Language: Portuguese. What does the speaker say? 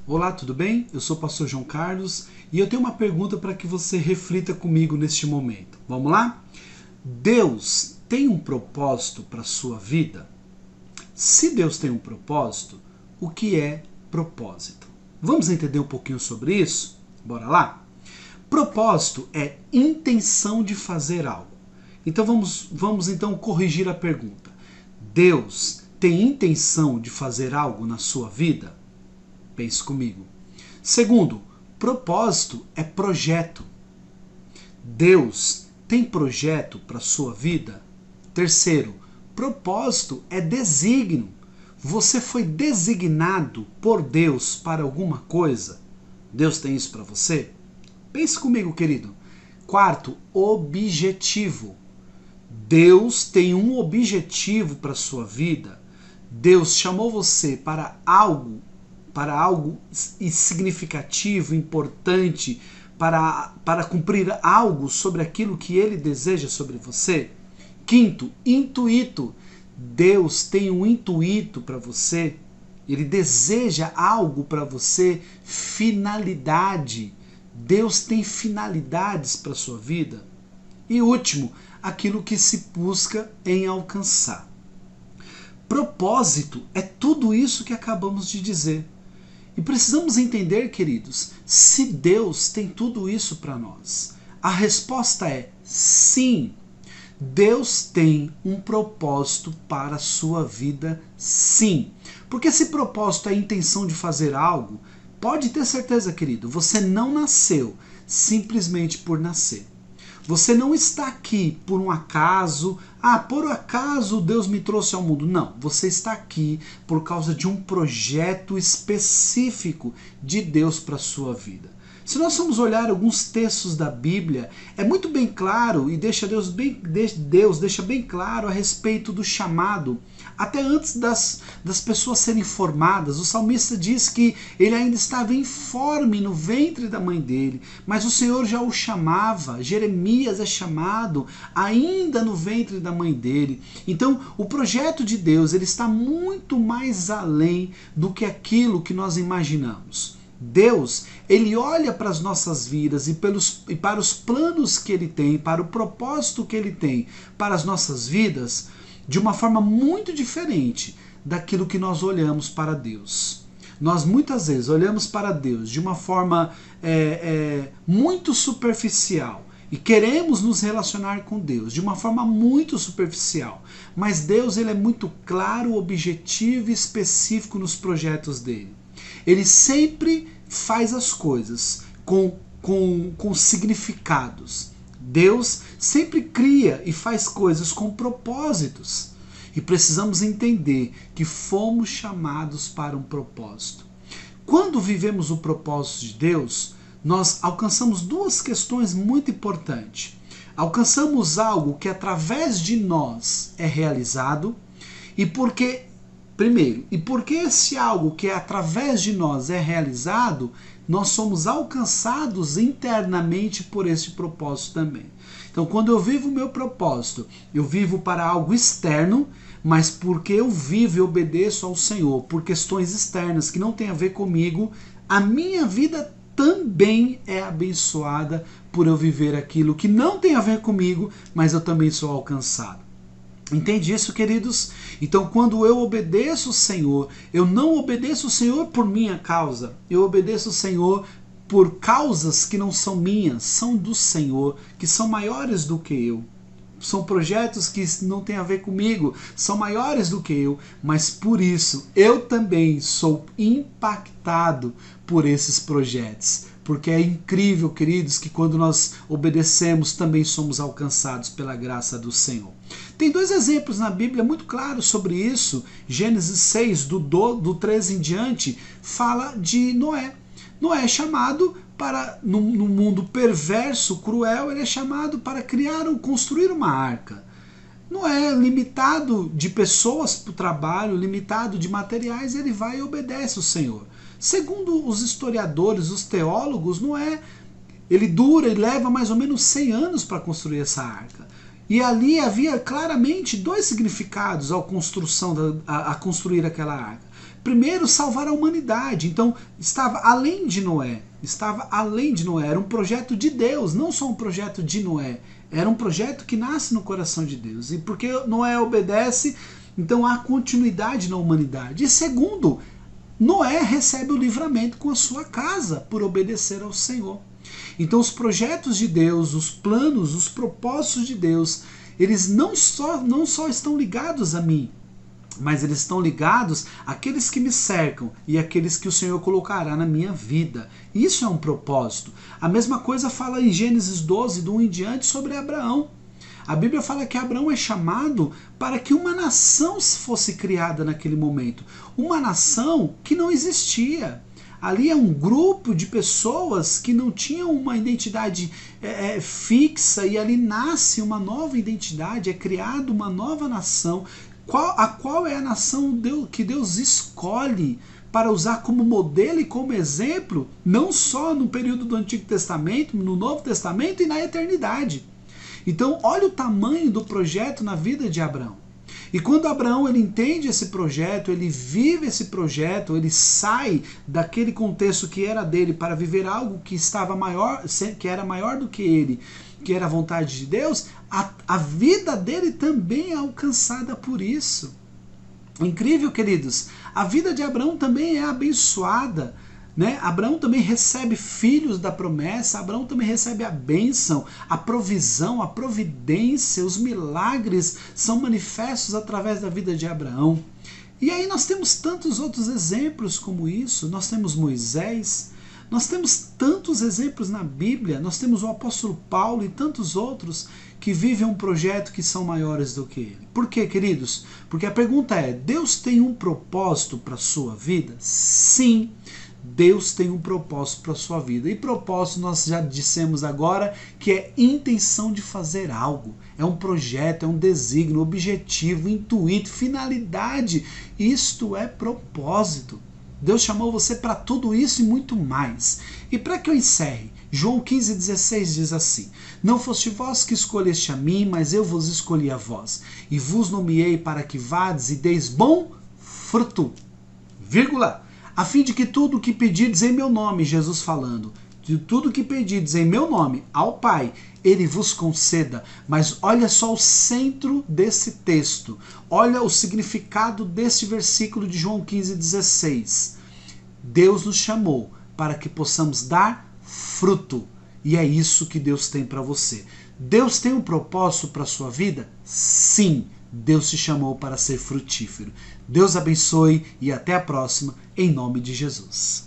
Olá, tudo bem? Eu sou o pastor João Carlos e eu tenho uma pergunta para que você reflita comigo neste momento. Vamos lá? Deus tem um propósito para a sua vida? Se Deus tem um propósito, o que é propósito? Vamos entender um pouquinho sobre isso? Bora lá? Propósito é intenção de fazer algo. Então vamos então corrigir a pergunta. Deus tem intenção de fazer algo na sua vida? Pense comigo. Segundo, propósito é projeto. Deus tem projeto para a sua vida? Terceiro, propósito é desígnio. Você foi designado por Deus para alguma coisa? Deus tem isso para você? Pense comigo, querido. Quarto, objetivo. Deus tem um objetivo para a sua vida. Deus chamou você para algo significativo, importante, para cumprir algo sobre aquilo que Ele deseja sobre você. Quinto, intuito. Deus tem um intuito para você. Ele deseja algo para você, finalidade. Deus tem finalidades para a sua vida. E último, aquilo que se busca em alcançar. Propósito é tudo isso que acabamos de dizer. E precisamos entender, queridos, se Deus tem tudo isso para nós. A resposta é sim. Deus tem um propósito para a sua vida, sim. Porque se propósito é a intenção de fazer algo, pode ter certeza, querido, você não nasceu simplesmente por nascer. Você não está aqui por um acaso. Por acaso Deus me trouxe ao mundo. Não, você está aqui por causa de um projeto específico de Deus para a sua vida. Se nós formos olhar alguns textos da Bíblia, é muito bem claro e Deus deixa bem claro a respeito do chamado. Até antes das pessoas serem formadas, o salmista diz que ele ainda estava informe no ventre da mãe dele, mas o Senhor já o chamava. Jeremias é chamado ainda no ventre da mãe dele. Então, o projeto de Deus ele está muito mais além do que aquilo que nós imaginamos. Deus, ele olha para as nossas vidas e para os planos que ele tem, para o propósito que ele tem para as nossas vidas, de uma forma muito diferente daquilo que nós olhamos para Deus. Nós muitas vezes olhamos para Deus de uma forma muito superficial e queremos nos relacionar com Deus de uma forma muito superficial. Mas Deus ele é muito claro, objetivo e específico nos projetos dele. Ele sempre faz as coisas com significados. Deus sempre cria e faz coisas com propósitos. E precisamos entender que fomos chamados para um propósito. Quando vivemos o propósito de Deus, nós alcançamos duas questões muito importantes. Alcançamos algo que através de nós é realizado e porque esse algo que é através de nós é realizado, nós somos alcançados internamente por esse propósito também. Então, quando eu vivo o meu propósito, eu vivo para algo externo, mas porque eu vivo e obedeço ao Senhor por questões externas que não tem a ver comigo, a minha vida também é abençoada por eu viver aquilo que não tem a ver comigo, mas eu também sou alcançado. Entende isso, queridos? Então, quando eu obedeço o Senhor, eu não obedeço o Senhor por minha causa, eu obedeço o Senhor por causas que não são minhas, são do Senhor, que são maiores do que eu. São projetos que não têm a ver comigo, são maiores do que eu, mas por isso eu também sou impactado por esses projetos. Porque é incrível, queridos, que quando nós obedecemos também somos alcançados pela graça do Senhor. Tem dois exemplos na Bíblia muito claros sobre isso. Gênesis 6, do 13 em diante, fala de Noé. Noé é chamado para, num mundo perverso, cruel, ele é chamado para construir uma arca. Noé, limitado de pessoas para o trabalho, limitado de materiais, ele vai e obedece o Senhor. Segundo os historiadores, os teólogos, Noé, ele leva mais ou menos 100 anos para construir essa arca. E ali havia claramente dois significados ao construir aquela arca. primeiro salvar a humanidade. Então estava além de Noé, era um projeto de Deus, não só um projeto de Noé, era um projeto que nasce no coração de Deus. E porque Noé obedece, então há continuidade na humanidade. E segundo, Noé recebe o livramento com a sua casa por obedecer ao Senhor. Então os projetos de Deus, os planos, os propósitos de Deus, eles não só estão ligados a mim, mas eles estão ligados àqueles que me cercam e àqueles que o Senhor colocará na minha vida. Isso é um propósito. A mesma coisa fala em Gênesis 12, do 1 em diante, sobre Abraão. A Bíblia fala que Abraão é chamado para que uma nação fosse criada naquele momento. Uma nação que não existia. Ali é um grupo de pessoas que não tinham uma identidade fixa, e ali nasce uma nova identidade, é criada uma nova nação, a qual é a nação que Deus escolhe para usar como modelo e como exemplo, não só no período do Antigo Testamento, no Novo Testamento e na eternidade. Então, olha o tamanho do projeto na vida de Abraão. E quando Abraão ele entende esse projeto, ele vive esse projeto, ele sai daquele contexto que era dele para viver algo que estava maior, que era maior do que ele, que era a vontade de Deus, a vida dele também é alcançada por isso. Incrível, queridos. A vida de Abraão também é abençoada. Né? Abraão também recebe filhos da promessa, Abraão também recebe a bênção, a provisão, a providência, os milagres são manifestos através da vida de Abraão. E aí nós temos tantos outros exemplos como isso. Nós temos Moisés, nós temos tantos exemplos na Bíblia, nós temos o apóstolo Paulo e tantos outros que vivem um projeto que são maiores do que ele. Por quê, queridos? Porque a pergunta é, Deus tem um propósito para a sua vida? Sim. Deus tem um propósito para a sua vida. E propósito nós já dissemos agora que é intenção de fazer algo. É um projeto, é um desígnio, objetivo, intuito, finalidade. Isto é propósito. Deus chamou você para tudo isso e muito mais. E para que eu encerre, João 15,16 diz assim: Não foste vós que escolheste a mim, mas eu vos escolhi a vós. E vos nomeei para que vades e deis bom fruto. Vírgula. A fim de que tudo o que pedirdes em meu nome, Jesus falando, de tudo o que pedirdes em meu nome ao Pai, Ele vos conceda. Mas olha só o centro desse texto. Olha o significado desse versículo de João 15,16. Deus nos chamou para que possamos dar fruto. E é isso que Deus tem para você. Deus tem um propósito para a sua vida? Sim. Deus te chamou para ser frutífero. Deus abençoe e até a próxima, em nome de Jesus.